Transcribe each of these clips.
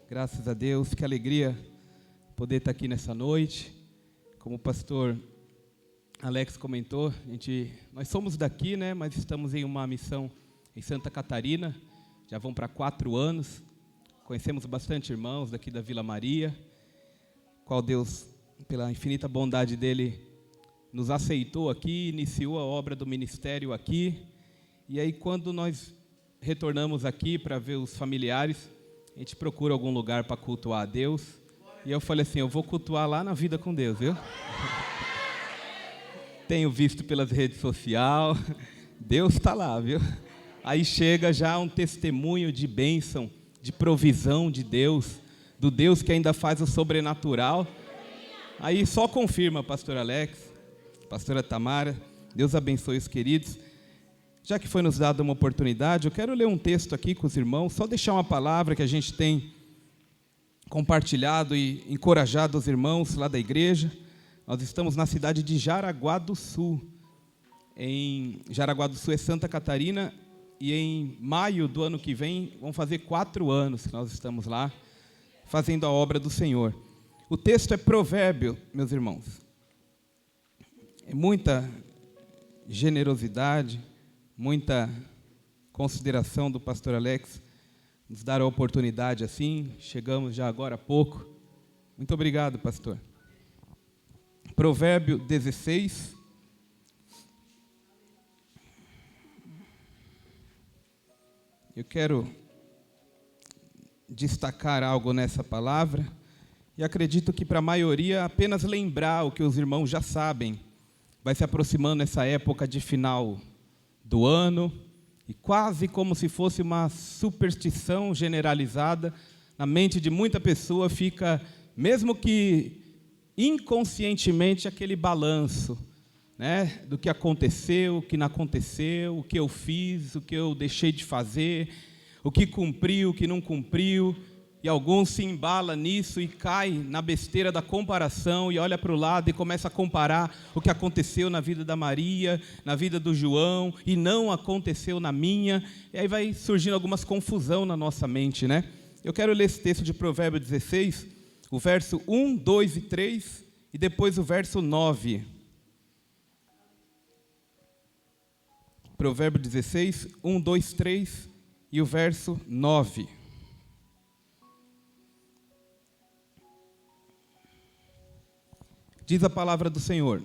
Graças a Deus, que alegria poder estar aqui nessa noite. Como o pastor Alex comentou, nós somos daqui, né? Mas estamos em uma missão em Santa Catarina, já vão para 4 anos. Conhecemos bastante irmãos daqui da Vila Maria, qual Deus, pela infinita bondade dele, nos aceitou aqui, iniciou a obra do ministério aqui. E aí, quando nós retornamos aqui para ver os familiares, a gente procura algum lugar para cultuar a Deus. E eu falei assim, eu vou cultuar lá na Vida com Deus, viu? Tenho visto pelas redes sociais, Deus está lá, viu? Aí chega já um testemunho de bênção, de provisão de Deus, do Deus que ainda faz o sobrenatural. Aí só confirma, pastor Alex, pastora Tamara, Deus abençoe os queridos. Já que foi nos dada uma oportunidade, eu quero ler um texto aqui com os irmãos, só deixar uma palavra que a gente tem compartilhado e encorajado os irmãos lá da igreja. Nós estamos na cidade de Jaraguá do Sul. Em Jaraguá do Sul é Santa Catarina, e em maio do ano que vem, vão fazer 4 anos que nós estamos lá, fazendo a obra do Senhor. O texto é Provérbio, meus irmãos. É muita generosidade, muita consideração do pastor Alex, nos dar a oportunidade assim, chegamos já agora há pouco. Muito obrigado, pastor. Provérbio 16. Eu quero destacar algo nessa palavra, e acredito que para a maioria apenas lembrar o que os irmãos já sabem. Vai se aproximando essa época de final do ano, e quase como se fosse uma superstição generalizada, na mente de muita pessoa fica, mesmo que inconscientemente, aquele balanço, né, do que aconteceu, o que não aconteceu, o que eu fiz, o que eu deixei de fazer, o que cumpriu, o que não cumpriu. E alguns se embalam nisso e caem na besteira da comparação e olha para o lado e começa a comparar o que aconteceu na vida da Maria, na vida do João, e não aconteceu na minha. E aí vai surgindo algumas confusão na nossa mente, né? Eu quero ler esse texto de Provérbio 16, o verso 1, 2 e 3, e depois o verso 9. Provérbio 16, 1, 2, 3 e o verso 9. Diz a palavra do Senhor: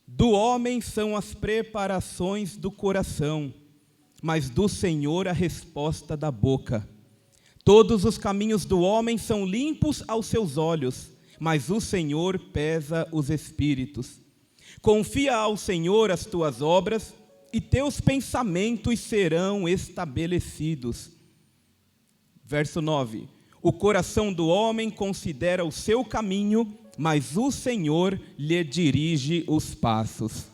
do homem são as preparações do coração, mas do Senhor a resposta da boca. Todos os caminhos do homem são limpos aos seus olhos, mas o Senhor pesa os espíritos. Confia ao Senhor as tuas obras, e teus pensamentos serão estabelecidos. Verso 9. O coração do homem considera o seu caminho, mas o Senhor lhe dirige os passos.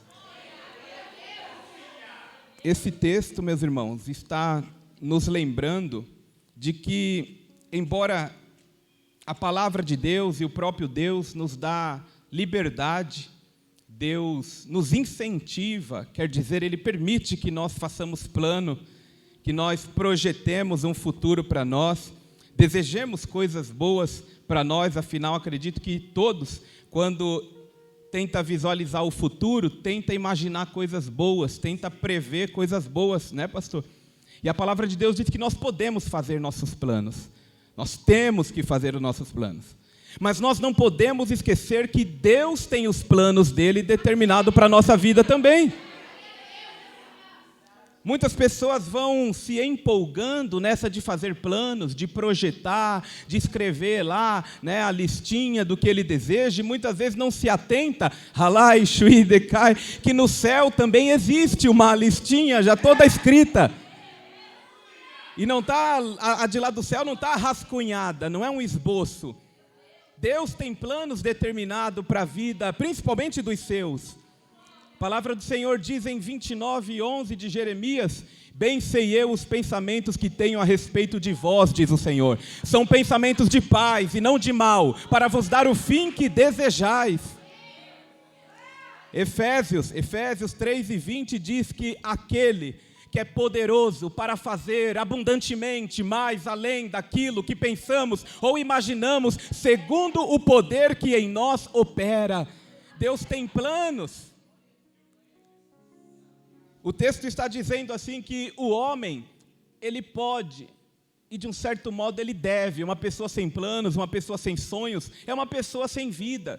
Esse texto, meus irmãos, está nos lembrando de que, embora a palavra de Deus e o próprio Deus nos dá liberdade, Deus nos incentiva, quer dizer, Ele permite que nós façamos plano, que nós projetemos um futuro para nós, desejemos coisas boas para nós. Afinal, acredito que todos, quando tenta visualizar o futuro, tenta imaginar coisas boas, tenta prever coisas boas, né, pastor? E a palavra de Deus diz que nós podemos fazer nossos planos, nós temos que fazer os nossos planos, mas nós não podemos esquecer que Deus tem os planos dele determinado para a nossa vida também. Muitas pessoas vão se empolgando nessa de fazer planos, de projetar, de escrever lá, né, a listinha do que ele deseja, e muitas vezes não se atenta, Halai, Shui, Dekai, que no céu também existe uma listinha já toda escrita. E não tá, a de lá do céu não está rascunhada, não é um esboço. Deus tem planos determinados para a vida, principalmente dos seus. A palavra do Senhor diz em 29:11 de Jeremias: bem sei eu os pensamentos que tenho a respeito de vós, diz o Senhor. São pensamentos de paz e não de mal, para vos dar o fim que desejais. Efésios 3:20 diz que aquele que é poderoso para fazer abundantemente mais além daquilo que pensamos ou imaginamos, segundo o poder que em nós opera. Deus tem planos. O texto está dizendo assim que o homem, ele pode, e de um certo modo ele deve. Uma pessoa sem planos, uma pessoa sem sonhos, é uma pessoa sem vida.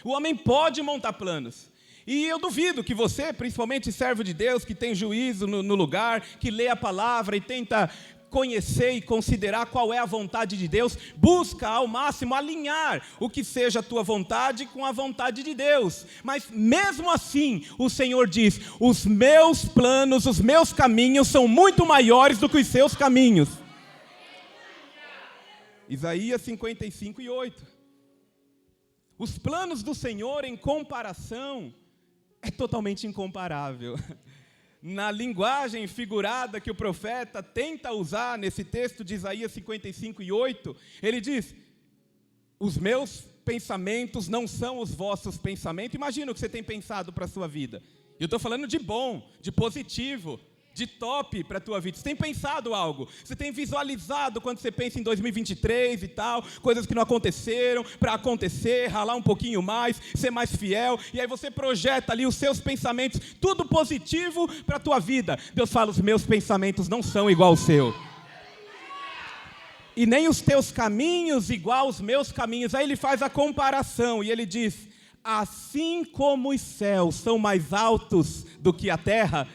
O homem pode montar planos. E eu duvido que você, principalmente servo de Deus, que tem juízo no lugar, que lê a palavra e tenta conhecer e considerar qual é a vontade de Deus, busca ao máximo alinhar o que seja a tua vontade com a vontade de Deus. Mas mesmo assim, o Senhor diz: os meus planos, os meus caminhos são muito maiores do que os seus caminhos. Isaías 55:8. Os planos do Senhor em comparação é totalmente incomparável. Na linguagem figurada que o profeta tenta usar nesse texto de Isaías 55:8, ele diz: os meus pensamentos não são os vossos pensamentos. Imagina o que você tem pensado para a sua vida. Eu estou falando de bom, de positivo, de top para a tua vida. Você tem pensado algo? Você tem visualizado quando você pensa em 2023 e tal, coisas que não aconteceram, para acontecer, ralar um pouquinho mais, ser mais fiel, e aí você projeta ali os seus pensamentos, tudo positivo para a tua vida. Deus fala: os meus pensamentos não são igual ao seu. E nem os teus caminhos igual aos meus caminhos. Aí ele faz a comparação e ele diz: assim como os céus são mais altos do que a terra.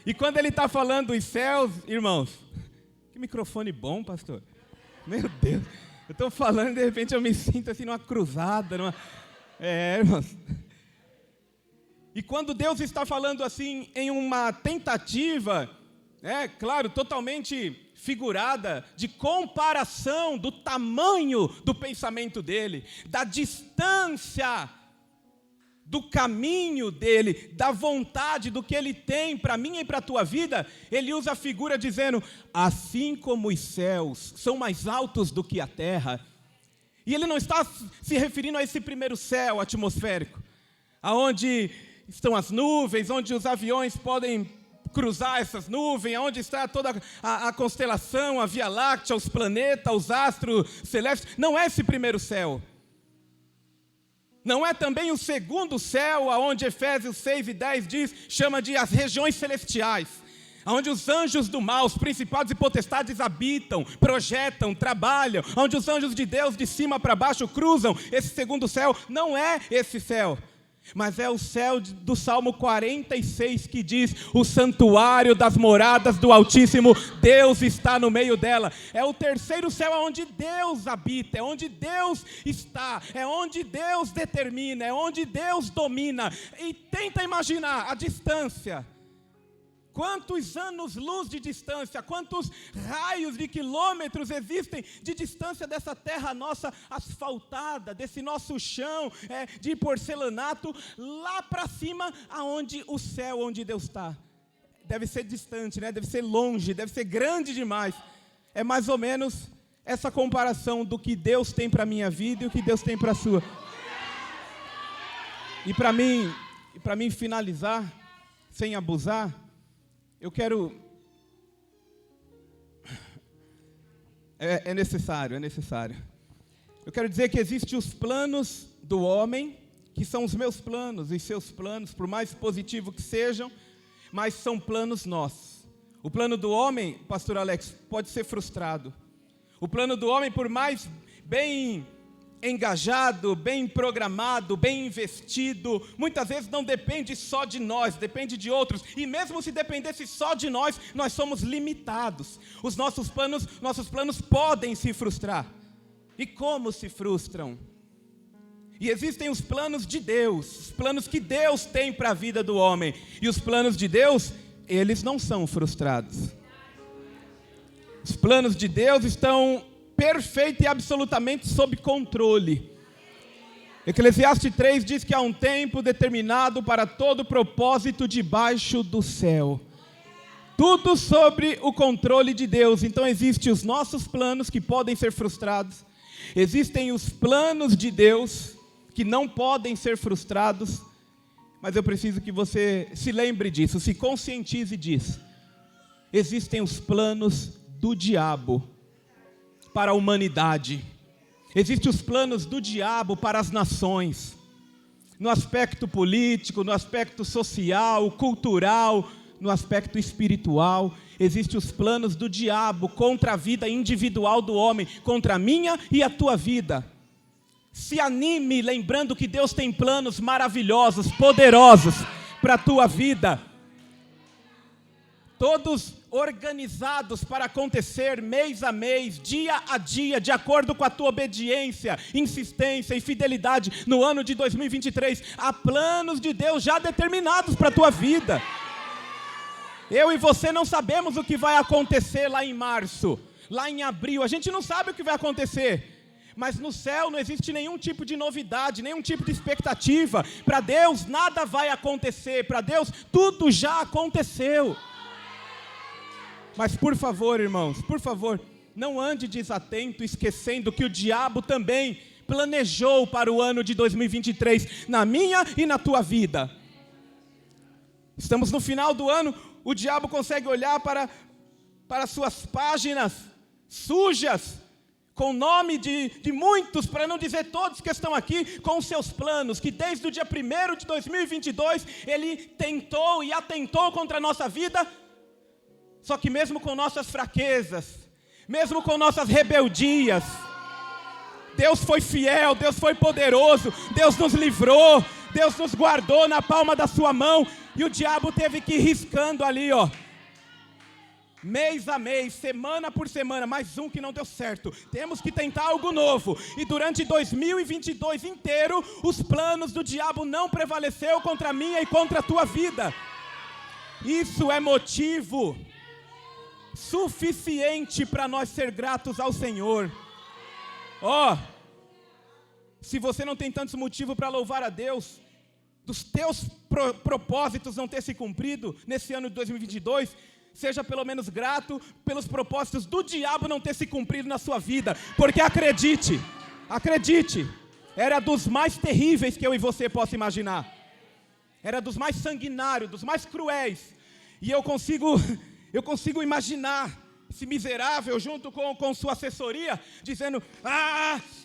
E quando ele está falando os céus, irmãos, que microfone bom, pastor. Meu Deus, eu estou falando e de repente eu me sinto assim numa cruzada. Irmãos. E quando Deus está falando assim em uma tentativa, claro, totalmente figurada, de comparação do tamanho do pensamento dele, da distância do caminho dele, da vontade, do que ele tem para mim e para a tua vida, ele usa a figura dizendo: assim como os céus são mais altos do que a terra. E ele não está se referindo a esse primeiro céu atmosférico, aonde estão as nuvens, onde os aviões podem cruzar essas nuvens, onde está toda a constelação, a Via Láctea, os planetas, os astros celestes. Não é esse primeiro céu. Não é também o segundo céu, aonde Efésios 6:10 chama de as regiões celestiais, onde os anjos do mal, os principados e potestades habitam, projetam, trabalham, onde os anjos de Deus de cima para baixo cruzam. Esse segundo céu não é esse céu, mas é o céu do Salmo 46 que diz: o santuário das moradas do Altíssimo, Deus está no meio dela. É o terceiro céu onde Deus habita, é onde Deus está, é onde Deus determina, é onde Deus domina. E tenta imaginar a distância. Quantos anos-luz de distância, quantos raios de quilômetros existem de distância dessa terra nossa asfaltada, desse nosso chão de porcelanato, lá para cima, aonde o céu, onde Deus está. Deve ser distante, né? Deve ser longe, deve ser grande demais. É mais ou menos essa comparação do que Deus tem para a minha vida e o que Deus tem para a sua. E para mim finalizar, sem abusar, eu quero... É necessário. Eu quero dizer que existem os planos do homem, que são os meus planos, os seus planos, por mais positivo que sejam, mas são planos nossos. O plano do homem, pastor Alex, pode ser frustrado. O plano do homem, por mais bem engajado, bem programado, bem investido, muitas vezes não depende só de nós, depende de outros. E mesmo se dependesse só de nós, nós somos limitados. Os nossos planos podem se frustrar. E como se frustram? E existem os planos de Deus, os planos que Deus tem para a vida do homem. E os planos de Deus, eles não são frustrados. Os planos de Deus estão perfeito e absolutamente sob controle. Eclesiastes 3 diz que há um tempo determinado para todo propósito debaixo do céu. Tudo sobre o controle de Deus. Então existem os nossos planos que podem ser frustrados. Existem os planos de Deus que não podem ser frustrados. Mas eu preciso que você se lembre disso, se conscientize disso. existem os planos do diabo para a humanidade. Existem os planos do diabo para as nações. No aspecto político, no aspecto social, cultural, no aspecto espiritual. Existem os planos do diabo contra a vida individual do homem, contra a minha e a tua vida. Se anime lembrando que Deus tem planos maravilhosos, poderosos para a tua vida. Todos organizados para acontecer mês a mês, dia a dia, de acordo com a tua obediência, insistência e fidelidade no ano de 2023. Há planos de Deus já determinados para a tua vida. Eu e você não sabemos o que vai acontecer lá em março, lá em abril. A gente não sabe o que vai acontecer. Mas no céu não existe nenhum tipo de novidade, nenhum tipo de expectativa. Para Deus nada vai acontecer. Para Deus tudo já aconteceu. Mas por favor, irmãos, por favor, não ande desatento, esquecendo que o diabo também planejou para o ano de 2023, na minha e na tua vida. Estamos no final do ano, o diabo consegue olhar para suas páginas sujas, com o nome de muitos, para não dizer todos que estão aqui, com os seus planos, que desde o dia 1º de 2022, ele tentou e atentou contra a nossa vida. Só que mesmo com nossas fraquezas, mesmo com nossas rebeldias, Deus foi fiel, Deus foi poderoso, Deus nos livrou, Deus nos guardou na palma da sua mão, e o diabo teve que ir riscando ali, mês a mês, semana por semana, mais um que não deu certo. Temos que tentar algo novo. E durante 2022 inteiro, os planos do diabo não prevaleceu contra a minha e contra a tua vida. Isso é motivo suficiente para nós ser gratos ao Senhor. Se você não tem tantos motivos para louvar a Deus, dos teus propósitos não ter se cumprido nesse ano de 2022, seja pelo menos grato pelos propósitos do diabo não ter se cumprido na sua vida, porque acredite, era dos mais terríveis que eu e você possa imaginar, era dos mais sanguinários, dos mais cruéis, e eu consigo imaginar esse miserável junto com sua assessoria, dizendo,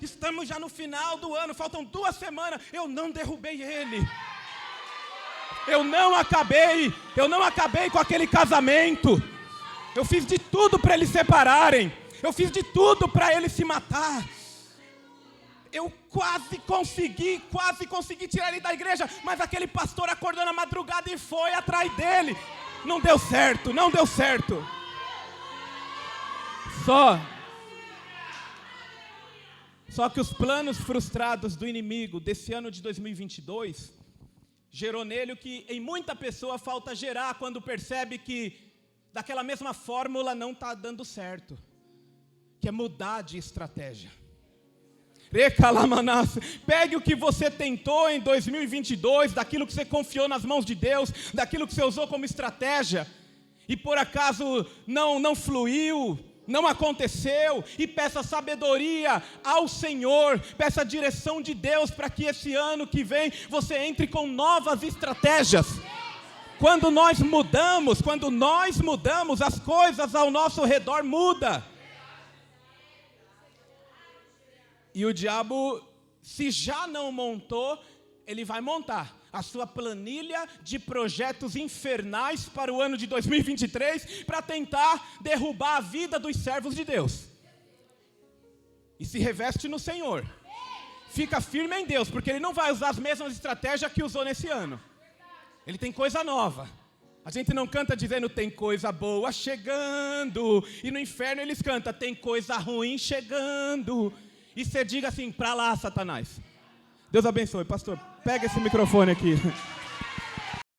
estamos já no final do ano, faltam 2 semanas, eu não derrubei ele. Eu não acabei com aquele casamento. Eu fiz de tudo para eles separarem. Eu fiz de tudo para ele se matar. Eu quase consegui tirar ele da igreja, mas aquele pastor acordou na madrugada e foi atrás dele. Não deu certo. Só que os planos frustrados do inimigo desse ano de 2022 gerou nele o que em muita pessoa falta gerar quando percebe que daquela mesma fórmula não está dando certo, que é mudar de estratégia. Pegue o que você tentou em 2022, daquilo que você confiou nas mãos de Deus, daquilo que você usou como estratégia, e por acaso não fluiu, não aconteceu, e peça sabedoria ao Senhor, peça a direção de Deus para que esse ano que vem você entre com novas estratégias. Quando nós mudamos, as coisas ao nosso redor mudam. E o diabo, se já não montou, ele vai montar a sua planilha de projetos infernais para o ano de 2023, para tentar derrubar a vida dos servos de Deus. E se reveste no Senhor. Fica firme em Deus, porque Ele não vai usar as mesmas estratégias que usou nesse ano. Ele tem coisa nova. A gente não canta dizendo tem coisa boa chegando, e no inferno eles cantam tem coisa ruim chegando. E você diga assim, pra lá, Satanás. Deus abençoe, pastor, pega esse microfone aqui.